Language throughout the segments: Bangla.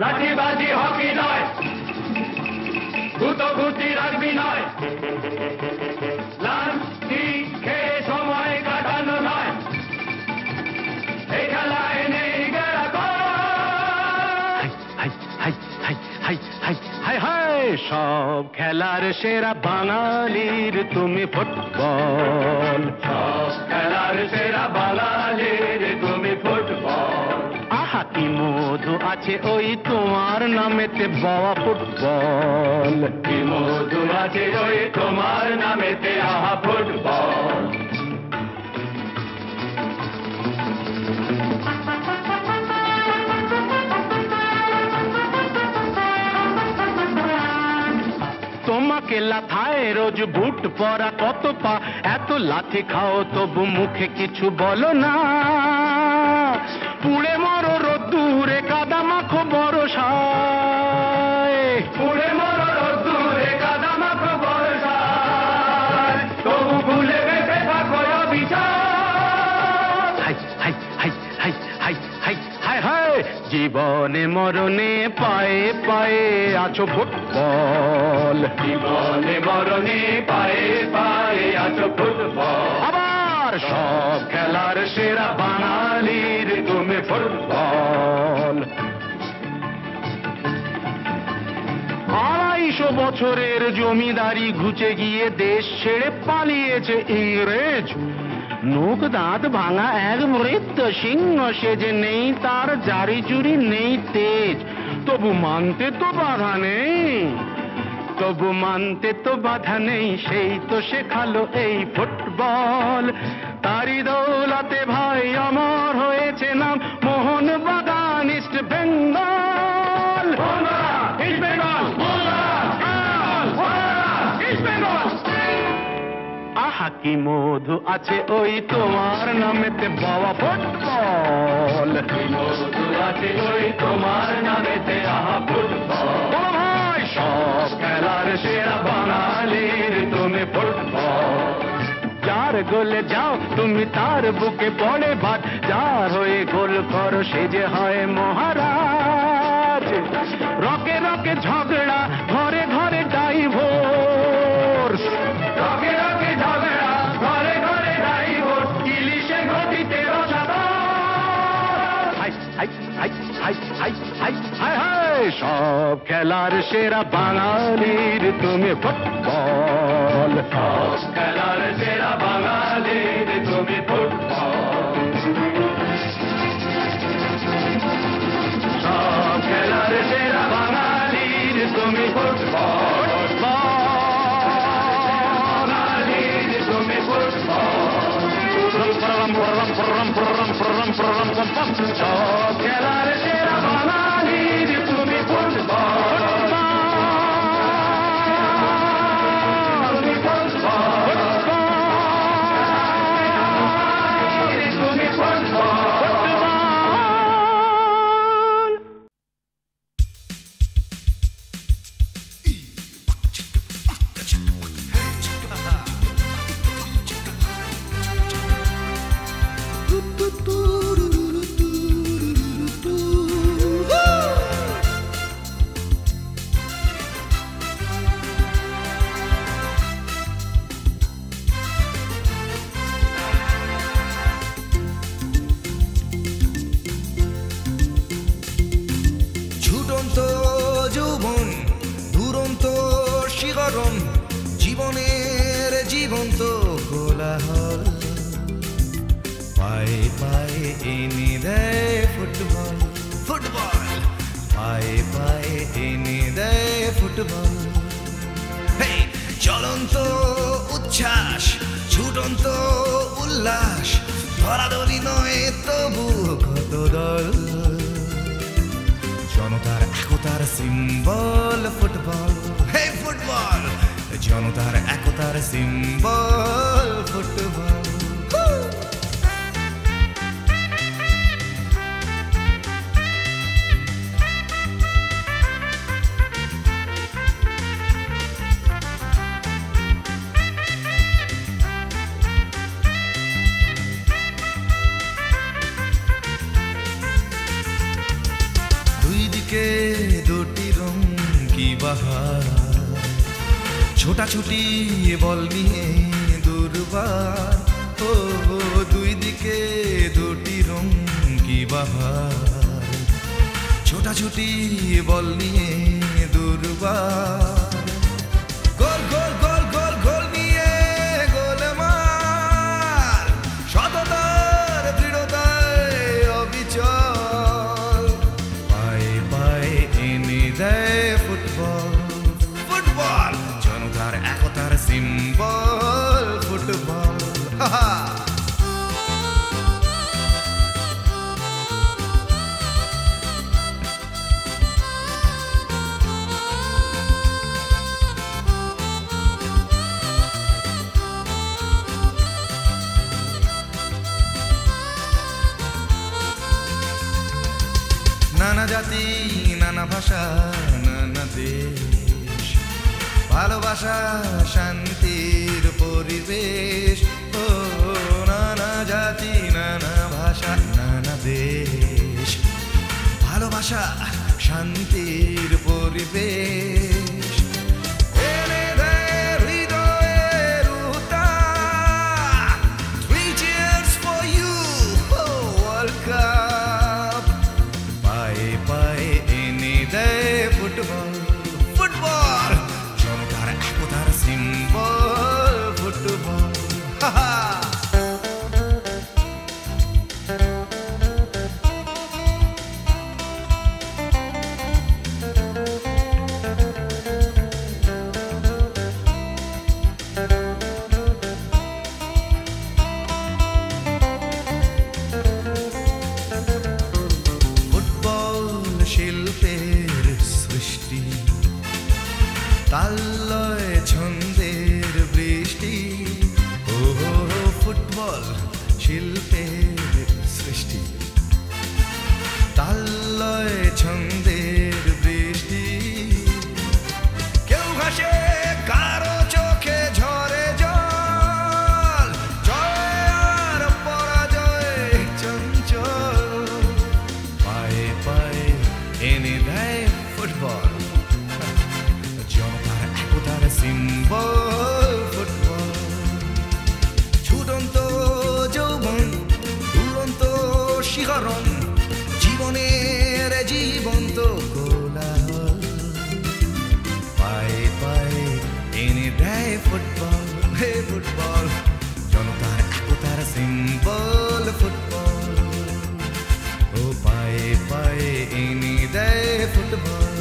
লাঠিবাজি হকি নয়, গুতগুতি রাখবি নয়, লাঠি খেয়ে সময় কাটানো নয়, এই খেলায় নেই সব খেলার সেরা বাঙালির তুমি ফুটবল, সব খেলার সেরা বাঙালির তুমি ফুটবল। আহা কি মধু আছে ওই তোমার নামেতে বাবা ফুটবল, কি মধু আছে ওই তোমার নামেতে আহা ফুটবল। তোমাকে লাথায় রোজ বুট পরা কত পা, এত লাথি খাও তবু মুখে কিছু বলো না, পুড়ে মরো রোদ্দুরে কাদা মাখো বরসায়, পুড়ে মরো রোদ্দুরে কাদা মাখো বর্ষায়, তবু ভুলে বেঁচে থাকো অবিচার। হাই হাই হাই হাই হাই হাই হাই হাই জীবনে মরণে পায়ে পায়ে আছো ফুটবল, জীবনে মরণে পায়ে পায়ে আছো ফুটবল। আবার সব খেলার সেরা বাঙালির তুমি ফুটবল। 250 বছরের জমিদারি ঘুচে গিয়ে দেশ ছেড়ে পালিয়েছে ইংরেজ, নোক দাঁত ভাঙা এক মৃত্যু সিংহ সেজে, নেই তার জারি জুরি নেই তেজ, তবু মানতে তো বাধা নেই, তবু মানতে তো বাধা নেই, সেই তো শেখালো এই ফুটবল, তারি দৌলতে ভাই আমার হয়েছে নাম Mohun Bagan east Bengal. East Bengal, east Bengal. আহা কি মধু আছে ওই তোমার নামেতে বাবা ফুটবল, কি মধু আছে ওই তোমার নামেতে আহা ফুটবল। ও ভাই সব খেলার সেরা বাঙালির তুমি ফুটবল, যার গোলে যাও তুমি তার বুকে পড়ে ভাত, যার হয়ে গোল করো সে যে হয় মহারাজ, রকে রকে ঝগড়া ঘরে ঘরে ডাইভোর্স, রকে রকে ঝগড়া ঘরে ঘরে ডাইভোর্স, ইলিশে গতিতে রসাতল। হাই হাই হাই হাই হাই হাই হাই হাই সব খেলার সেরা বাঙালির তুমি ফুটবল, সব খেলার সেরা বাঙালির তুমি ফুটবল। সব খেলার সেরা বাঙালির তুমি ফুটবল, বাঙালির তুমি ফুটবল। সব খেলার সেরা বাঙালির তুমি ফুটবল, তুমি ফুটবল, তুমি ফুটবল। ছুটন্ত যৌবন দুরন্ত শিহরণ, জীবনের জীবন্ত কোলাহল, পায়ে পায়ে এনে দেয় ফুটবল, ফুটবল পায়ে পায়ে এনে দেয় ফুটবল। হেই চলন্ত উচ্ছ্বাস ছুটন্ত উল্লাস, ধরাধরি নয় তবু কত দল, জনতার একতার সিম্বল ফুটবল, হে ফুটবল জনতার একতার সিম্বল ফুটবল। দিকে দুটি রং কি বাহার ছোটাছুটি বল নিয়ে দুর্বার ও দুই দিকে দুটি রং কি বাহার ছোটাছুটি বল নিয়ে দুর্বার গোল গোল গোল গোল গোল নিয়ে গোলমাল সততার দৃঢ়তায় অবিচল পায়ে পায়ে এনে দেয় ফুটবল ফুটবল জনতার একতার সিম্বল ফুটবল নানা জাতি নানা ভাষা নানা দেশ ভালোবাসা শান্তির পরিবেশ ও নানা জাতি নানা ভাষা নানা দেশ ভালোবাসা শান্তির পরিবেশ এনে দেয় হৃদয়ের উত্তাপ 3 cheers for you World Cup পায়ে পায়ে এনে দেয় ফুটবল ফুটবল জনতার একতার সিম্বল ফুটবল শিল্পের সৃষ্টি তাল্লয় ছন্দের বৃষ্টি ও ফুটবল শিল্পের সৃষ্টি তাল্লয় ছন্দের বৃষ্টি কেউ ভাসে কারো চোখে ঝরে জল জয় আর পরাজয় চঞ্চল পায়ে পায়ে এনে দেয় ফুটবল জনতার একতার সিম্বল ফুটবল ছুটন্ত যৌবন দুরন্ত শিহরণ জীবনের জীবন্ত কোলাহল পায়ে পায়ে এনে দেয় ফুটবল হে ফুটবল জনতার একতার সিম্বল ফুটবল ও পায়ে পায়ে এনে দেয় ফুটবল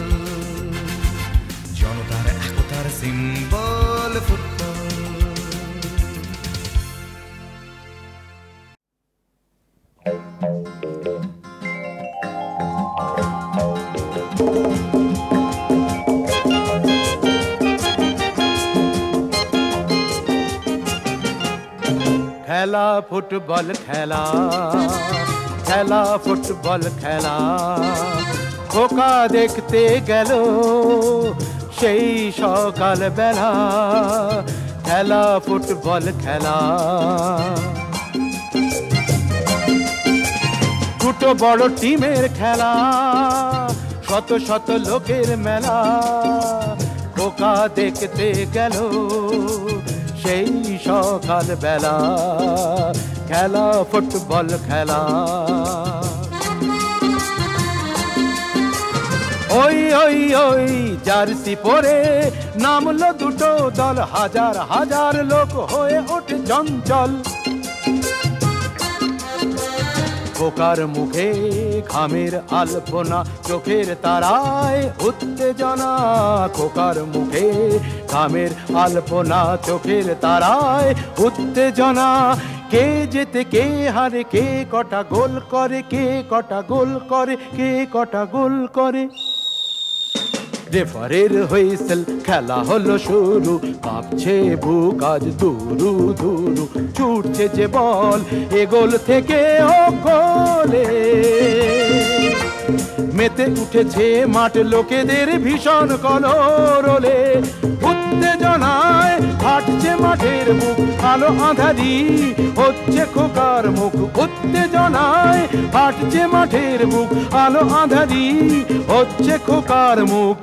জনতার একতার সিম্বল ফুটবল খেলা ফুটবল খেলা খেলা ফুটবল খেলা খোকা দেখতে গেল সেই সকাল বেলা খেলা ফুটবল খেলা দুটো বড় টিমের খেলা শত শত লোকের মেলা খোকা দেখতে গেল সেই সকাল বেলা খেলা ফুটবল খেলা ওই ওই ওই জার্সি পরে নামলো দুটো দল হাজার হাজার লোক হয়ে ওঠে চঞ্চল খোকার মুখে ঘামের আলপনা চোখের তারায় উত্তেজনা খোকার মুখে ঘামের আলপনা চোখের তারায় উত্তেজনা কে জেতে কে হারে কে কটা গোল করে কে কটা গোল করে কে কটা গোল করে রেফারের হুইসেল খেলা হলো শুরু কাঁপছে বুক আজ দুরু দুরু ছুটছে যে বল এ গোল থেকে ও গোলে মেতে উঠেছে মাঠ লোকেদের ভীষণ কলরলে। উত্তেজনায় ফাটছে মাঠের বুক, আলো আঁধারি হচ্ছে খোকার মুখ। উত্তেজনায় ফাটছে মাঠের বুক, আলো আঁধারি হচ্ছে খোকার মুখ।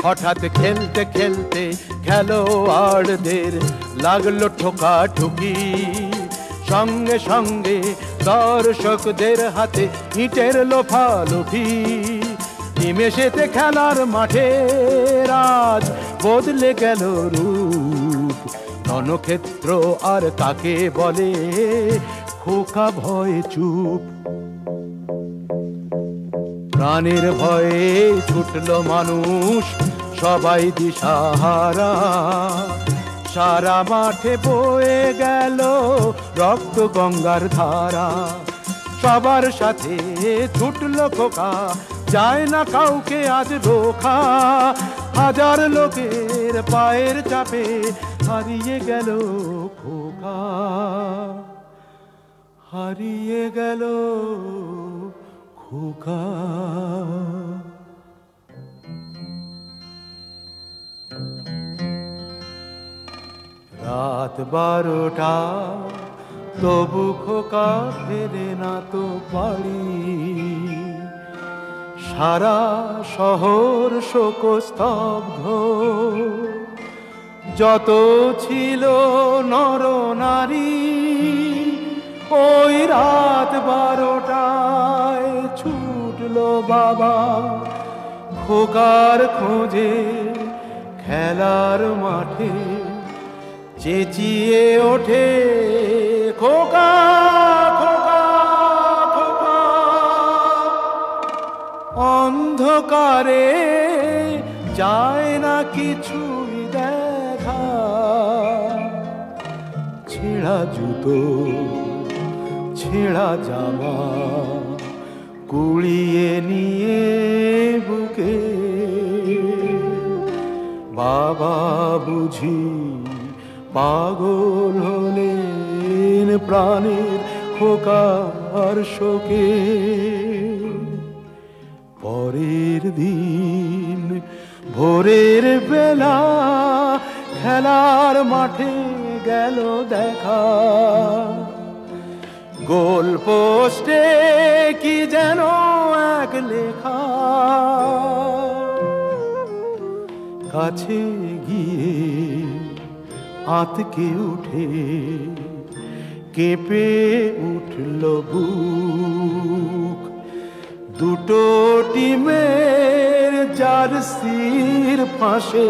হঠাৎ খেলতে খেলতে খেলোয়াড়দের লাগলো ঠোকাঠুকি। সঙ্গে সঙ্গে দর্শকদের হাতে ইটের লোফালোফি। নিমেষেতে খেলার মাঠে রাজ বদলে গেল রূপ। রণক্ষেত্র আর কাকে বলে খোকা ভয়ে চুপ। প্রাণের ভয়ে ছুটল মানুষ সবাই দিশাহারা। সারা মাঠে বয়ে গেল রক্ত গঙ্গার ধারা। সবার সাথে ছুটল খোকা, যায় না কাউকে আজ রোখা। হাজার লোকের পায়ের চাপে হারিয়ে গেল খোকা, হারিয়ে গেল খোকা। রাত 12টা তবু খোকা ফেরে না তো বাড়ি। সারা শহর শোকস্তব্ধ, যত ছিল নর নারী। ওই রাত 12টায় ছুটলো বাবা খোকার খোঁজে খেলার মাঠে। চেঁচিয়ে ওঠে খোকা খোকা খোকা। অন্ধকারে যায় না কিছুই দেখা। ছেঁড়া জুতো ছেঁড়া জামা কুড়িয়ে নিয়ে বুকে। বাবা বুঝি পাগল হলেন প্রাণের খোকার শোকে। পরের দিন ভোরের বেলা খেলার মাঠে গেল দেখা। গোল পোস্টে কি যেন এক লেখা। কাছে গিয়ে আতকে উঠে কেঁপে উঠল বুক। দুটো টিমের জার্সির পাশে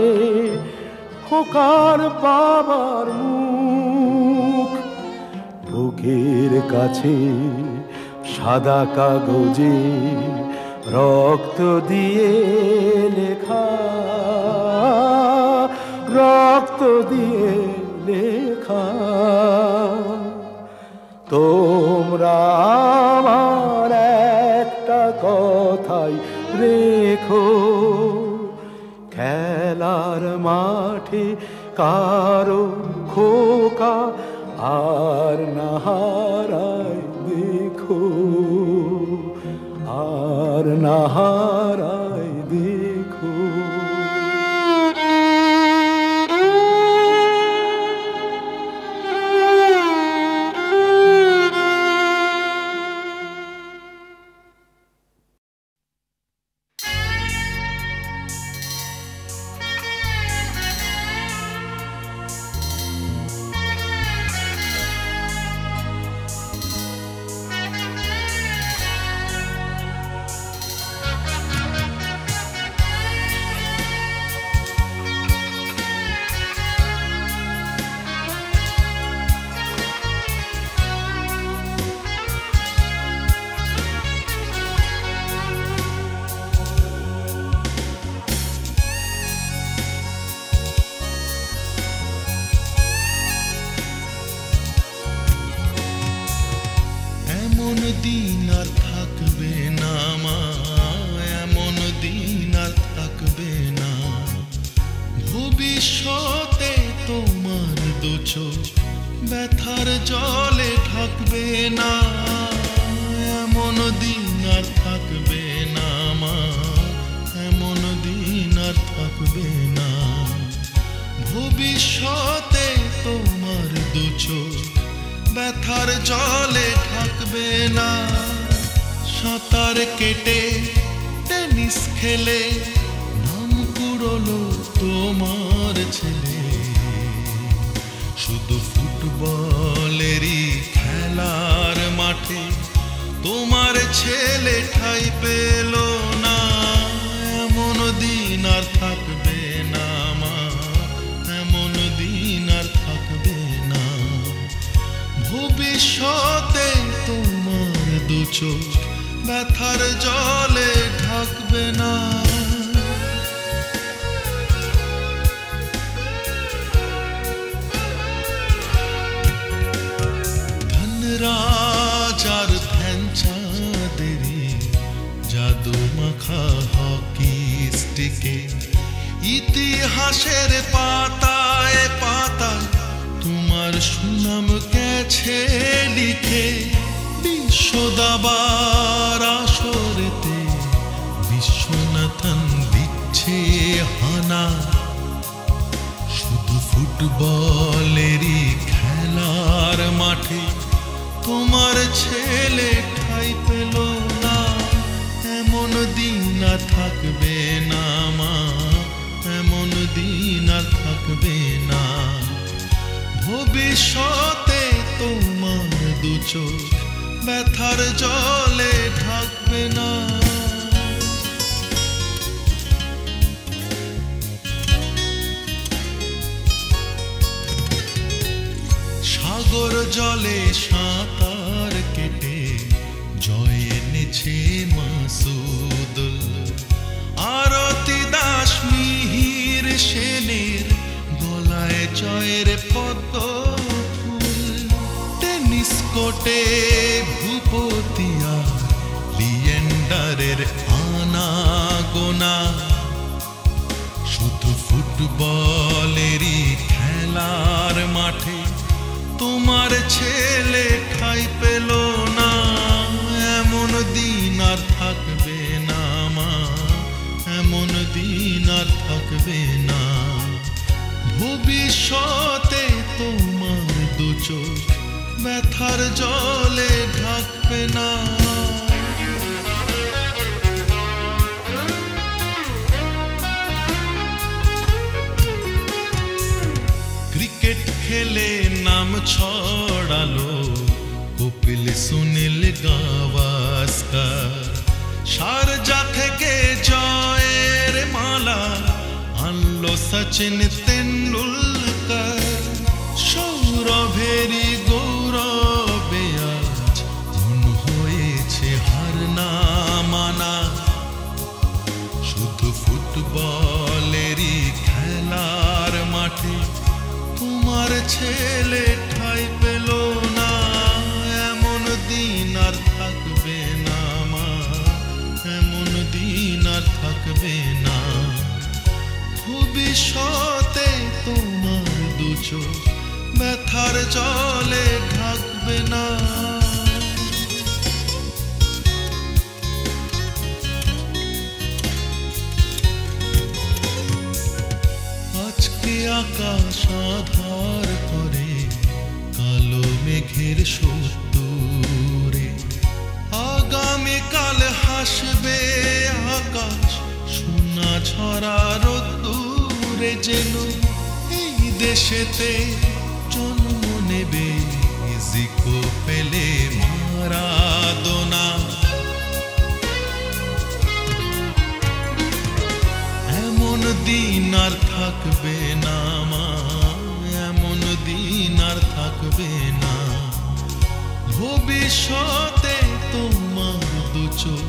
খোকার বাবার মুখ। বুকের কাছে সাদা কাগজে রক্ত দিয়ে লেখা, রক্ত দিয়ে লেখা। তোমরা আমার একটা কথাই রেখো, খেলার মাঠে কারো খোকা আর না হারায় দেখো, আর না হারায় দেখো। ধার কেটে টেনিস খেলে নাম কুড়লো তোমার ছেলে শুধু ফুটবলেরই খেলার মাঠে তোমার ছেলে ঠাঁই পেল না এমন দিন আর থাকবে না মা এমন দিন আর থাকবে না ভবিষ্যতে তোমার দু চোখ ব্যথার জলে ঢাকবে না ধনরাজার ধ্যানচাঁদেরই জাদু মাখা হকি স্টিকে ইতিহাসের পাতায় পাতায় তোমার সুনাম গেছে লিখে বিশ্ব দাবার আসরেতে বিশ্বনাথন দিচ্ছে হানা শুধু ফুটবলেরই খেলার মাঠে তোমার ছেলে ঠাঁই পেল না এমন দিন আর থাকবে না মা এমন দিন আর থাকবে না ভবিষ্যতে তোমার দু চোখ ব্যথার জলে ঢাকবে না সাগর জলে সাঁতার কেটে জয় এনেছে মাসুদুল আরতি দাস মিহির সেনের গলায় জয়ের পদ্ম ফুল টেনিস কোর্টে ভূপতি আর লিয়েন্ডারের আনা গোনা শুধু ফুটবলেরই খেলার মাঠে তোমার ছেলে ঠাঁই পেল না এমন দিন আর থাকবে না মা এমন দিন আর থাকবে না ভবিষ্যতে তোমার দু চোখ ব্যথার জলে ঢাকবে না ক্রিকেট খেলে নাম ছড়ালো কপিল সুনীল গাভাস্কর শারজা থেকে জয়ের মালা আনলো সচিন তেন্ডুলকর সৌরভেরই গৌরবে আজ মন হয়েছে হার না মানা শুধু ফুটবলেরই খেলার মাঠে তোমার ছেলে ঠাঁই পেল না এমন দিন আর থাকবে না মা এমন দিন আর থাকবে না ভবিষ্যতে তোমার দু চোখ ব্যথার জলে ঢাকবে না আজকে আকাশ আধার করে কালো মেঘের সূত্রে আগামীকাল হাসবে আকাশ সোনা ঝরা রোদ্দুরে যেন এই দেশেতে জন্ম নেবে জিকো পেলে মারাদোনা এমন দিন আর থাকবে না মা এমন দিন আর থাকবে না ভবিষ্যতে তোমার দু চোখ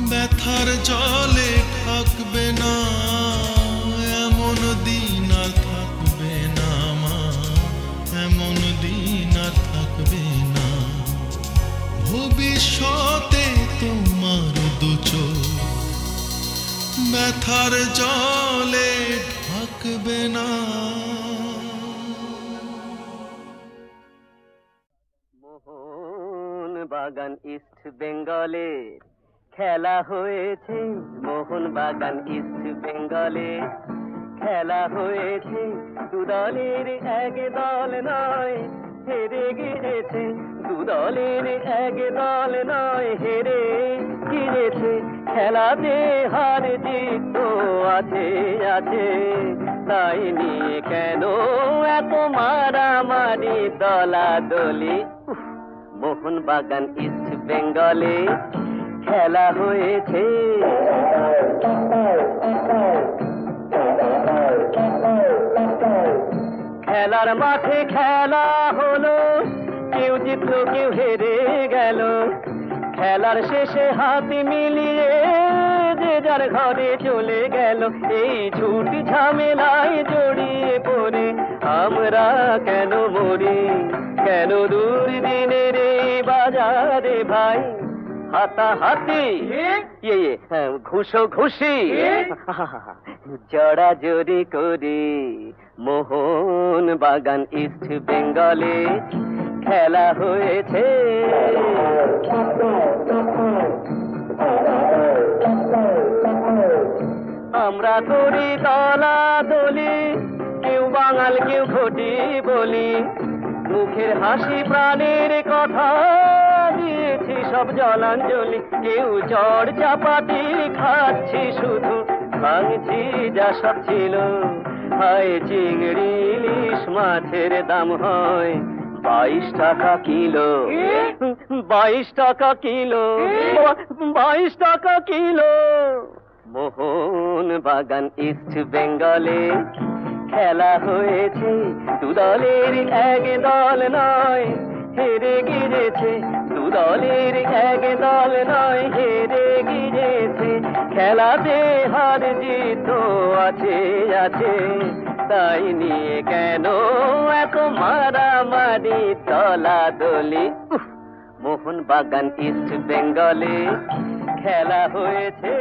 ব্যথার জলে ঢাকবে না এমন দিন আর থাকবে না মা এমন দিন আর থাকবে না ভবিষ্যতে তোমার দু চোখ ব্যথার জলে ঢাকবে না মোহন বাগান ইস্ট বেঙ্গলে খেলা হয়েছে মোহন বাগান ইস্ট বেঙ্গলে খেলা হয়েছে দু দলের এক দল নয় হেরে গিয়েছে দু দলের এক দল নয় হেরে গিরেছে খেলাতে হার জিত তো আছে আছে তাই নিয়ে কেন এত মারামারি দলাদলি মোহনবাগান ইস্ট বেঙ্গলে খেলা হয়েছে খেলার মাঠে খেলা হলো কেউ জিতলো কেউ হেরে গেল খেলার শেষে হাত মিলিয়ে যে যার ঘরে চলে গেল এই ছুটি ঝামেলায় জড়িয়ে পড়ে আমরা কেন মরি কেন দুর্দিনের এই বাজারে ভাই হাতাহাতি ঘুষো ঘুষি জড়াজড়ি করি মোহনবাগান ইস্ট বেঙ্গলে খেলা হয়েছে আমরা করি দলাদলি কেউ বাঙাল কেউ ঘটি বলি মুখের হাসি প্রাণের কথা দিয়েছি সব জলাঞ্জলি কেউ চড় চাপাতি খাচ্ছি শুধু ভাঙছি যা সব ছিল হায় চিংড়ি ইলিশ মাছের দাম হয় 22 টাকা কিলো 22 টাকা কিলো 22 টাকা কিলো মোহনবাগান ইস্ট বেঙ্গলে খেলা হয়েছে দু দলের এক দল নয় হেরে গিয়েছে দু দলের এক দল নয় হেরে গিয়েছে খেলাতে হার জিত আছে আছে তাই নিয়ে কেন এত মারামারি দলাদলি মোহনবাগান ইস্ট বেঙ্গলে খেলা হয়েছে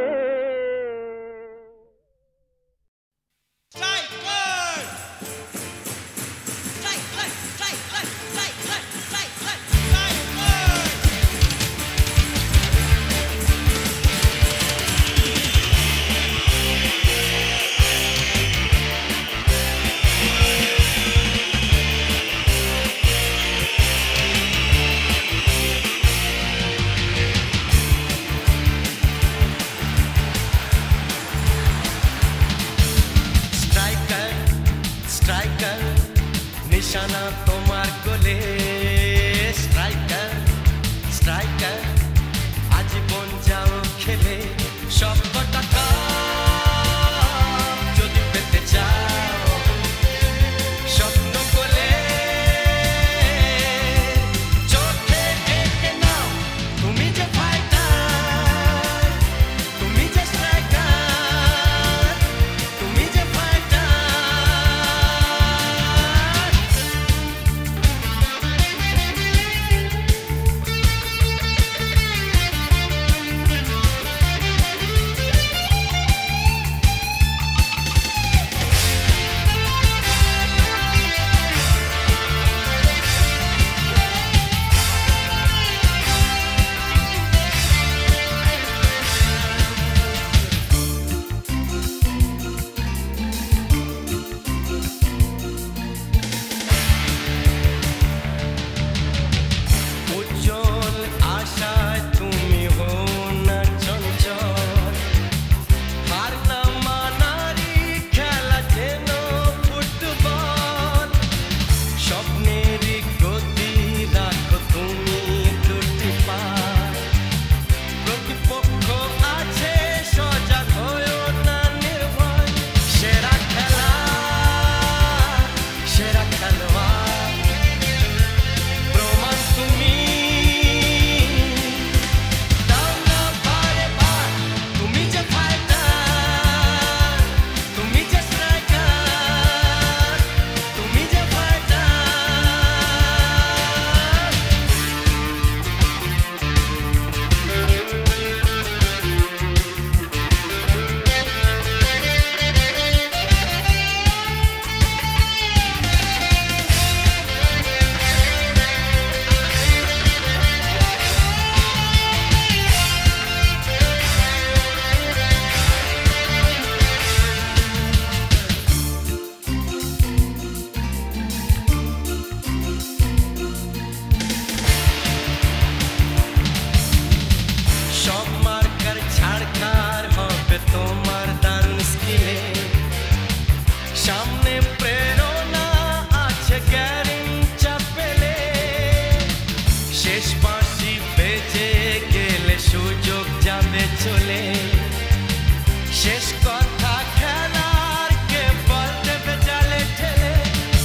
হারে চলে শেষ কথা খেলার কে বল দেবে জালে ঠেলে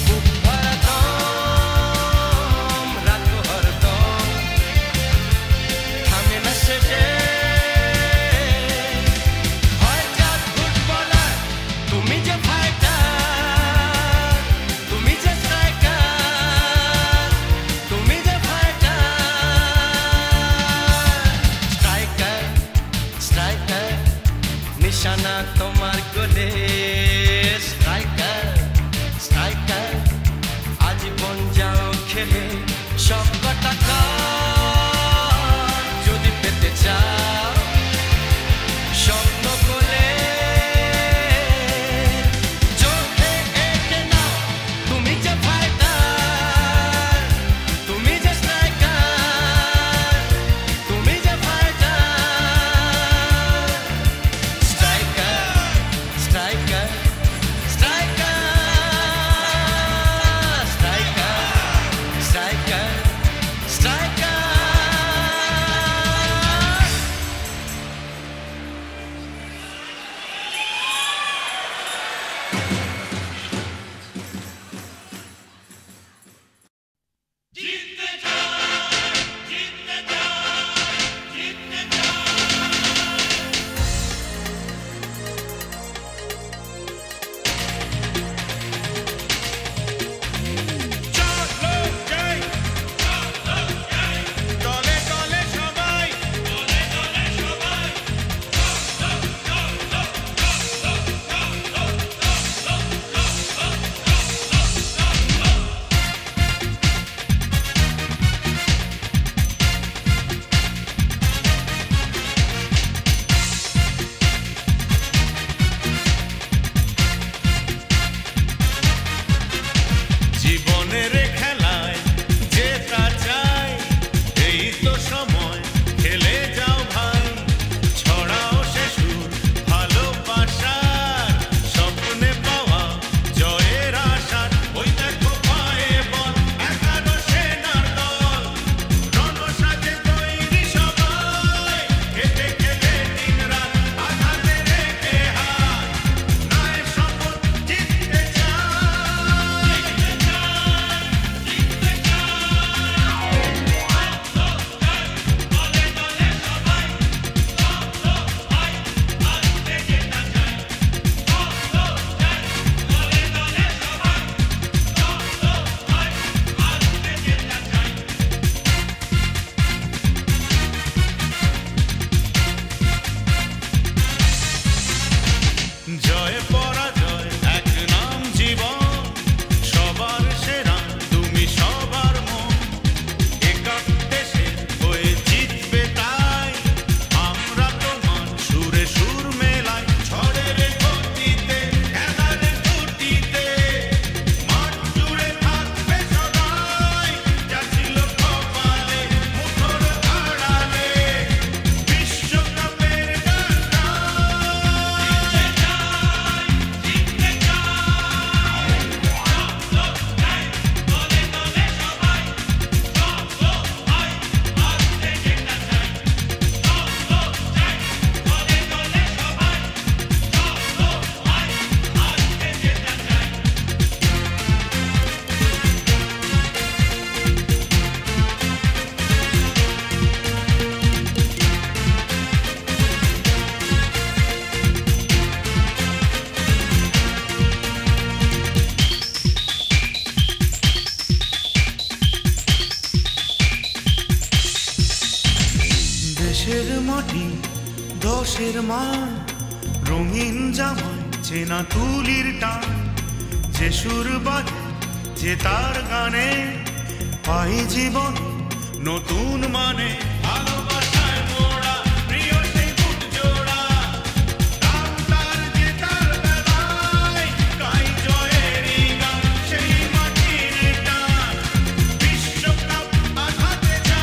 বুক ভরা দম রাত হরদম থামে না সে যে হয় জাত ফুটবলার তুমি যে ফাইটার তুমি যে স্ট্রাইকার তুমি যে ফাইটার স্ট্রাইকার নিশানা তোমার গোলে স্ট্রাইকার স্ট্রাইকার আজীবন যাও খেলে সব টাকা যদি পেতে চাও স্বপ্ন কোলে চোখে এঁকে নাও তুমি যে ফাইটার তুমি যে স্ট্রাইকার তুমি যে fighter striker striker striker striker striker striker দলে দলে সবাই জীবনের খেলায় জেতা চাই এই তো সময় খেলে যাও ভাই ছড়াও সে সুর ভালোবাসার স্বপ্নে পাওয়া জয়ের আশার ওই দেখো পায়ে বল 11 সেনার দল রণসাজে তৈরি সবাই খেতে খেলে দিন রাত আঘাতে রেখে হাত নয় শপথ জিততে চাই জয় পরাজয় এক নাম জীবন সবার সেরা তুমি সবার মন একক দেশে হয়ে জিতবে তাই আমরা তোমার সুরে সুর মেলাই ঝড়ের গতিতে খেলার দুটিতে মাঠ জুড়ে থাকবে সবাই যা ছিল কপালে মুখর আড়ালে বিশ্বকাপের গানটা দেশের মাটি দশের মান রঙিন জামায় চেনা তুলির টান যে সুর বাজে যে তার গানে পাই জীবন নতুন মানে ভালোবাসায় মোড়া প্রিয় সেই বুক জোড়া গান তার যে তার বেলায় গাই জয়েরই গান সেই মাটির টান বিশ্বকাপ আঘাতে যায়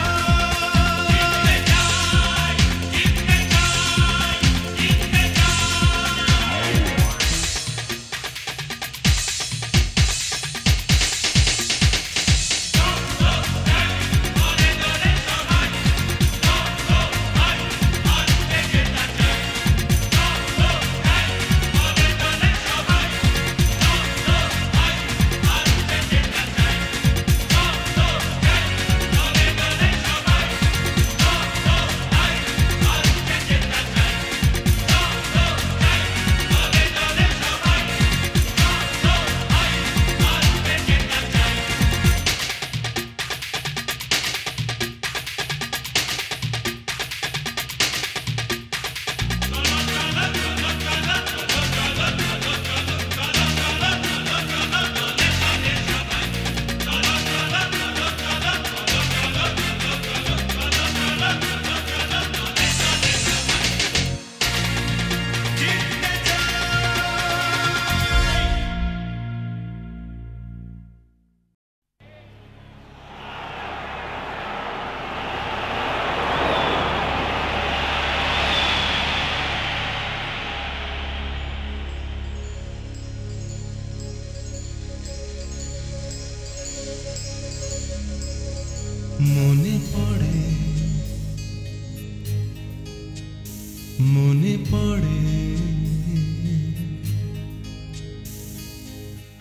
মনে পড়ে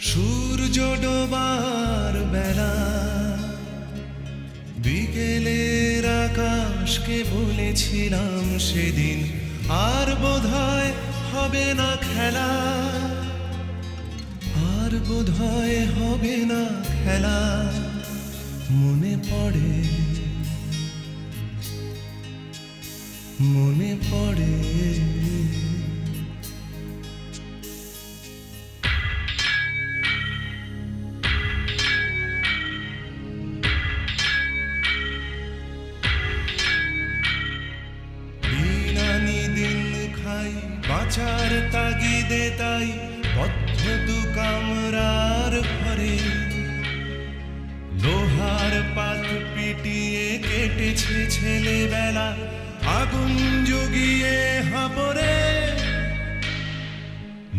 সূর্য ডোবার বেলা বিকেলের আকাশকে বলেছিলাম সেদিন আর বোধহয় হবে না খেলা, আর বোধহয় হবে না খেলা। মনে পড়ে মনে পড়ে বাঁচার তাগিদে তাই বদ্ধ দু কামরার ঘরে লোহার পাত পিটিয়ে কেটেছে ছেলেবেলা আগুন জুগিয়ে হাবরে।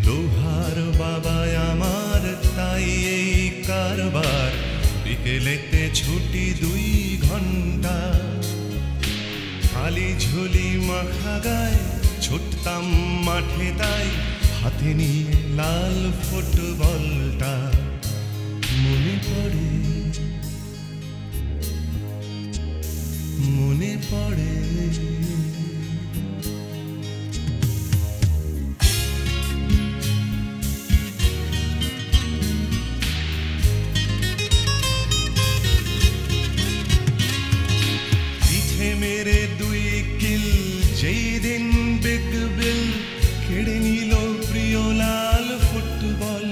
লোহার বাবাই আমার তাই এই কারবার বিকেলেতে ছুটি 2 ঘন্টা খালি ঝুলি মাখা গায়ে ছুটতাম মাঠে তাই হাতে নিয়ে লাল ফুটবলটা। মনে পড়ে মনে পড়ে পিঠে মেরে 2 কিল যেই দিন বিগ বিল কেড়ে নিল প্রিয় লাল ফুটবল।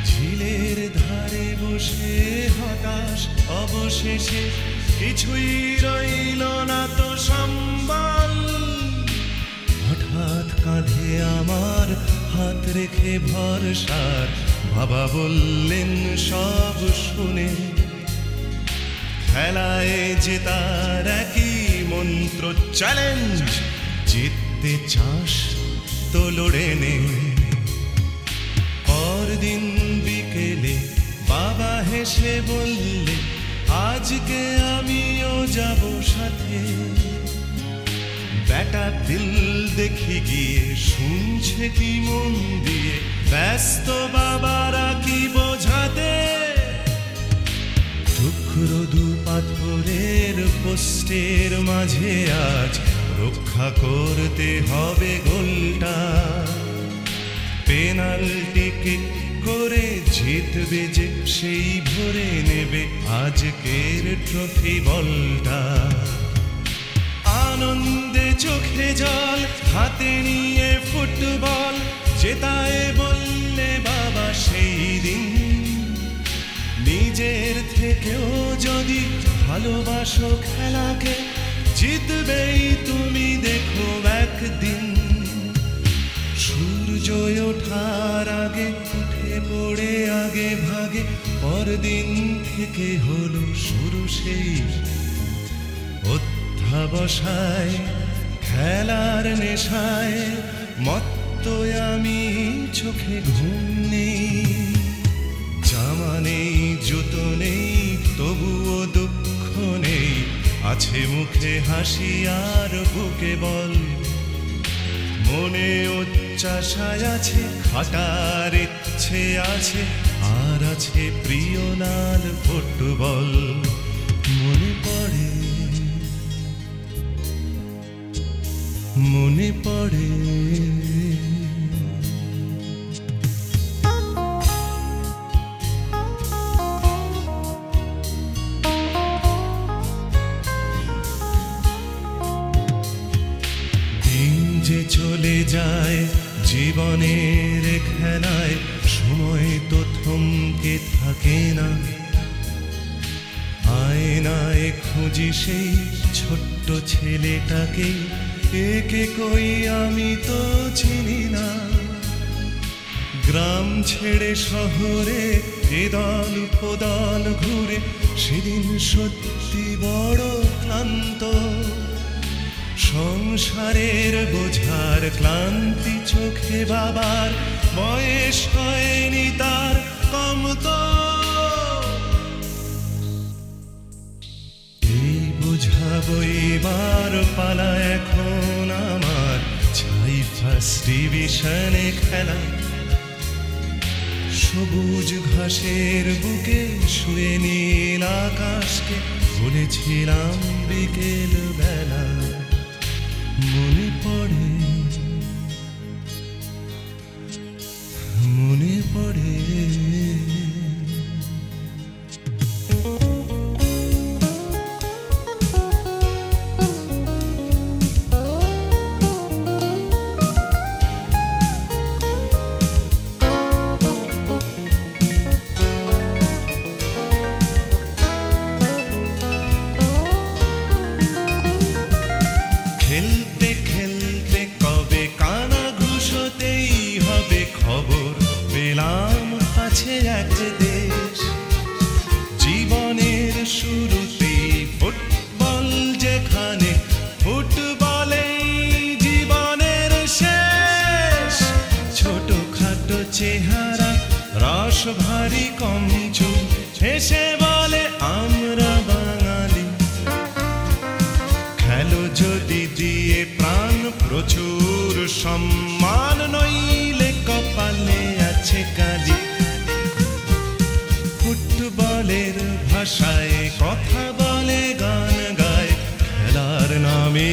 ঝিলের ধারে বসে হতাশ অবশেষে কিছুই রইল না তো সম্বল। হঠাৎ কাঁধে আমার হাত রেখে ভরসার বাবা বললেন সব শুনে খেলায় জেতার একই মন্ত্র চ্যালেঞ্জ, জিততে চাস তো লড়ে নে। পরদিন বিকেলে বাবা হেসে বললে আজকে আমিও যাব সাথে। ব্যাটা দিল দেখি গিয়ে শুনছে কি মন দিয়ে ব্যস্ত বাবারা কি বোঝাতে। টুকরো 2 পাথরের পোস্টের মাঝে আজ রক্ষা করতে হবে গোলটা। পেনাল্টি কিক করে জিতবে যে সেই ভরে নেবে আজকের ট্রফি বলটা। আনন্দে চোখে জল হাতে নিয়ে ফুটবল জেতায় বললে বাবা সেই দিন নিজের থেকেও যদি ভালোবাসো খেলাকে জিতবেই তুমি দেখো একদিন। সূর্য ওঠার আগে উঠে পড়ে আগে ভাগে পরদিন থেকে হলো শুরু সেই অধ্যাবসায় খেলার নেশায় মত্ত আমি চোখে ঘুম নেই। জামা নেই জুতো নেই তবুও দুঃখ নেই, আছে মুখে হাসি আর বুকে বল। মনে উচ্চাশায় আছে খাটার ইচ্ছে আছে আর আছে প্রিয় লাল ফুটবল। মনে পড়ে মনে পড়ে যে চলে যায় জীবনের খেলায় সময় তো থমকে থাকে না। আয়নায় খুঁজি সেই ছোট্ট ছেলেটাকে, একে কই আমি তো চিনি না। গ্রাম ছেড়ে শহরে এদল উপদল ঘুরে সেদিন সত্যি বড় ক্লান্ত। সংসারের বোঝার ক্লান্তি চোখে বাবার, বয়স হয়নি তার কম তো। এই বোঝাবো এবার পালা এখন আমার, ফার্স্ট ডিভিশনে খেলা, সবুজ ঘাসের বুকে শুয়ে নীল আকাশকে বলেছিলাম বিকেল বেলা। মনে পড়ে, মনে পড়ে চেহারা রস ভারী কম চুল হেসে বলে আমরা বাঙালি। খেলো যদি দিয়ে প্রাণ প্রচুর সম্মান, নইলে কপালে আছে কালি। ফুটবলের ভাষায় কথা বলে গান গায়, খেলার নামে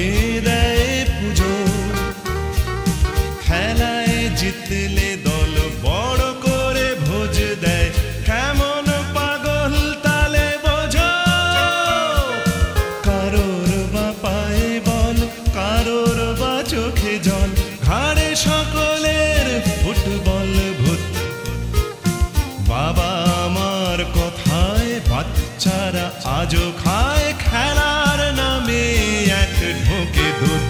দেয় পুজো। খেলায় জিতলে দল বড় করে ভোজ দেয়, কেমন পাগল তালে বোঝো। কারোর বা পায়ে বল, কারোর বা চোখে জল, ঘাড়ে সকলের ফুটবল ভূত। বাবা আমার কথায় বাচ্চারা আজও খায়, খেলার নামে এক ঢোকে দুধ।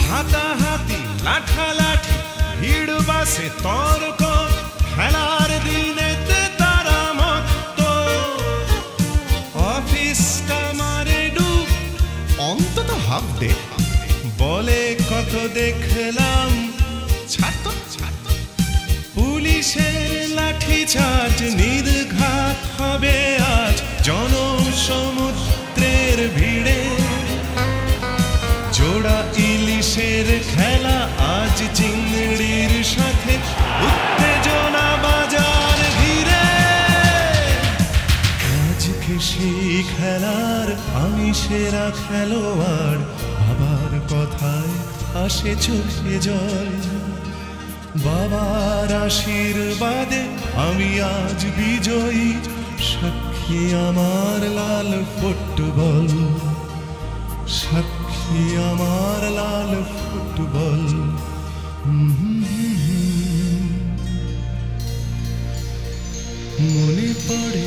হাতাহাতি লাঠালাঠি ভিড় বাসে তর্ক, খেলার দিনেতে তারা মত। অফিস কামারে ডুব, অন্তত হাফ ডে বলে কত দেখলাম। পুলিশের লাঠি চার্জ নির্ঘাত হবে আজ জনম সমুদ্রের ভিড়ে। জোড়া ইলিশের খেলা আজ চিংড়ির সাথে, উত্তেজনা বাজার ঘিরে। আজকে সেই খেলার আমি সেরা খেলোয়াড়, বাবার কথায় আসে চোখে জল। বাবার আশীর্বাদে আমি আজ বিজয়ী, সাক্ষী আমার লাল ফুটবল, সাক্ষী আমার লাল ফুটবল। মনে পড়ে,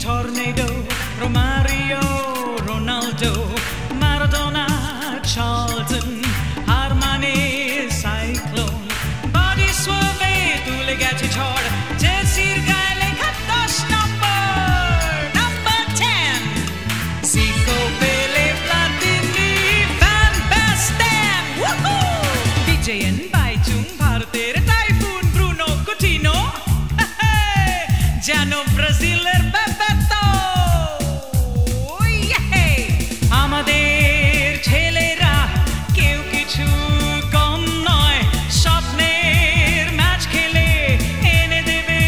Tornado, Romario, Ronaldo, Maradona, Charlton, Armani, Cyclone, Body Swerve, তুলে গেছে ঝড়, জেসির গায়ে লেখা 10 number 10, Zico, Pele, Platini, Van Basten, woohoo! DJN, Baichung, ভারতের টাইফুন, Bruno Coutinho, যেন ব্রাজিলের বেবেতো, আমাদের ছেলেরা কেউ কিছু কম নয়, স্বপ্নের ম্যাচ খেলে এনে দেবে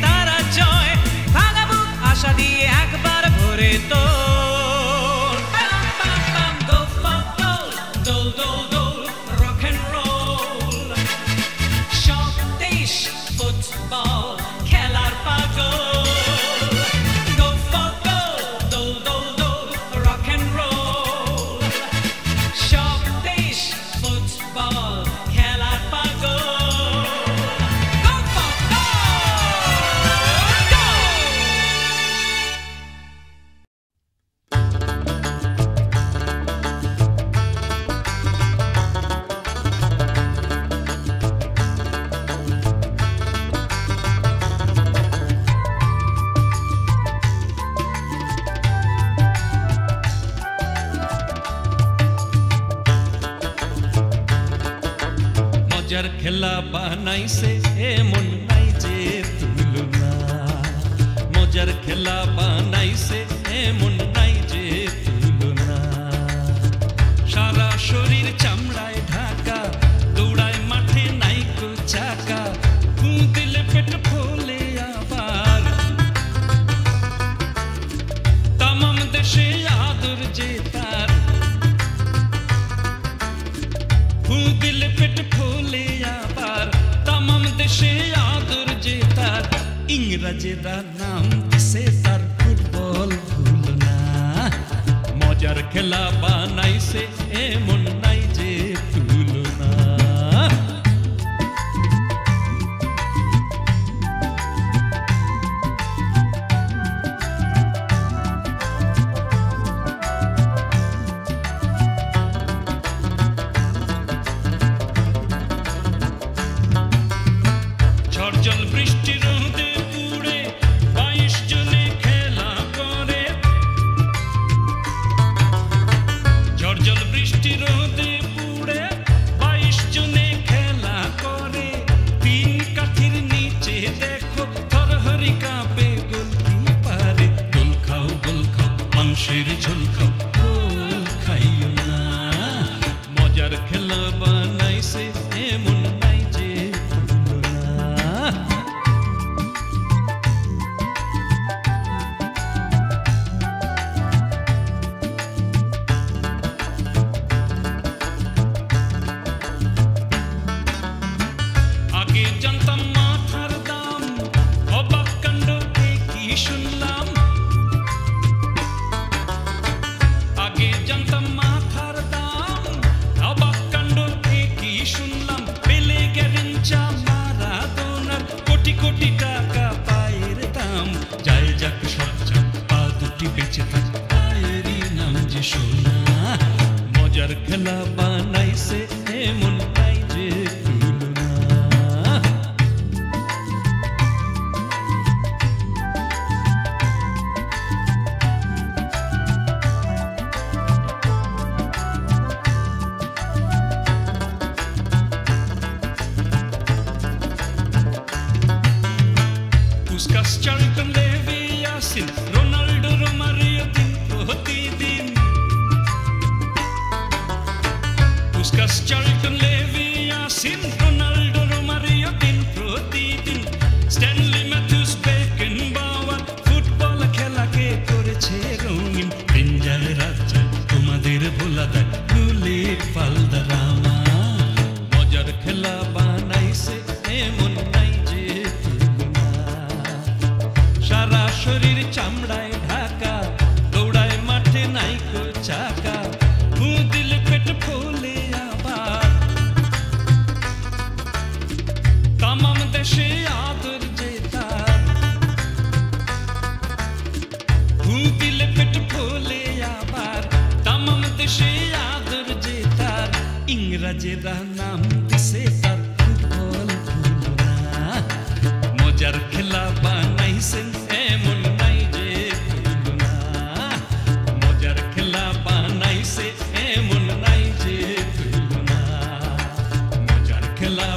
তারা জয়, ভাঙা বুক আশা দিয়ে একবার ভরে তো দোল দোল দোল রক এন্ড রোল, সব দেশ ফুটবল খেলার পাগল, go for goal, দোল দোল দোল রক এন্ড রোল, সব দেশ ফুটবল খেলার পাগল, go for goal, go! মজার খেলা বানাইছে এমন নাই যে তুলনা, মজার খেলা বানাইছে এমন নাই যে তুলনা, সারা শরীর চামড়ায় ঢাকা, দৌড়ায় মাঠে নাইকো চাকা, ফু দিলে পেট ফোলে আবার, তামাম দেশে আদর যে তার, ফু দিলে পেট ফোলে আবার, তামাম দেশে আদর যে তার, ইংরাজেরা নাম দিছে তার ফুটবল ভুলনা, মজার খেলা বানাইছে এমন নাই যে তুলনা। ঝড় জল বৃষ্টি রোদে পুড়ে 22 জনে খেলা করে, ঝড় জল বৃষ্টি রোদে পুড়ে 22 জনে খেলা করে, 3 কাঠির নিচে দেখো থরহরি কাঁপে গোলকিপারে, গোল খাও মাংসের ঝোল খাও, গোল খাইও না, মজার খেলা বানাইছে এমন নাই যে তুলনা। আগে জানতাম মাথার দাম, অবাক কাণ্ড কি শুনলাম, আগে জানতাম মাথার দাম, অবাক কাণ্ড কি শুনলাম, পেলে গেলেন চা মারাদোনার, কোটি কোটি টাকা পায়ের দাম, যায় যাক সব যাক পা দুটি বেঁচে থাক, পায়েরই নাম যে সোনা, মজার খেলা বানাইছে এমন নাই যে তুলনা। Puskas, Charlton, Levi, Yasin, Ronaldo, Romario, din প্রতিদিন, Puskas, Charlton, Levi, Yasin, Ronaldo, Romario, din প্রতিদিন, Stanley Matthews, Beckenbauer, ফুটবল খেলাকে করেছে রঙিন, ডেঞ্জার রাজ্জাক তোমাদের ভোলা দেয় গুলি পালদারামা, মজার খেলা বানাইছে এমন নাই যে তুলনা, সারা শরীর চামড়ায় ঢাকা, দৌড়ায় মাঠে নাইকো চাকা, ফু দিলে পেট ফোলে আবার, তামাম দেশে আদর যে তার, ইংরাজেরা নাম দিছে তার ফুটবল ভুলনা মজার খেলা বানাইছেন এমন নাই যে ভুলনা মজার খেলা বানাইছে এমন নাই যে ভুলনা মজার খেলা